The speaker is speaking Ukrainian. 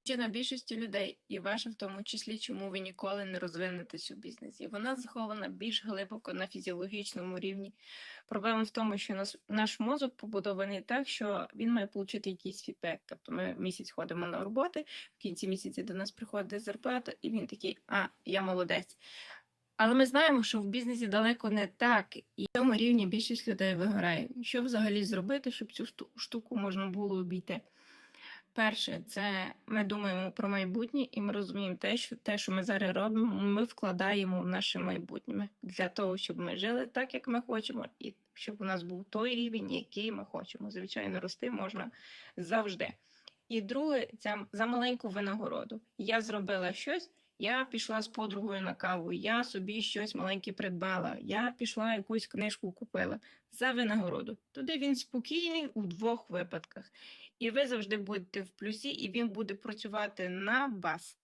Причина більшості людей, і ваша в тому числі, чому ви ніколи не розвинетесь у бізнесі. Вона захована більш глибоко на фізіологічному рівні. Проблема в тому, що наш мозок побудований так, що він має отримати якийсь фідбек. Тобто ми місяць ходимо на роботи, в кінці місяця до нас приходить зарплата, і він такий, я молодець. Але ми знаємо, що в бізнесі далеко не так, і в цьому рівні більшість людей вигорає. Що взагалі зробити, щоб цю штуку можна було обійти? Перше, це ми думаємо про майбутнє, і ми розуміємо те, що ми зараз робимо, ми вкладаємо в наше майбутнє для того, щоб ми жили так, як ми хочемо, і щоб у нас був той рівень, який ми хочемо. Звичайно, рости можна завжди. І друге, це за маленьку винагороду. Я зробила щось, я пішла з подругою на каву, я собі щось маленьке придбала, я пішла якусь книжку купила за винагороду. Туди він спокійний у двох випадках. І ви завжди будете в плюсі, і він буде працювати на вас.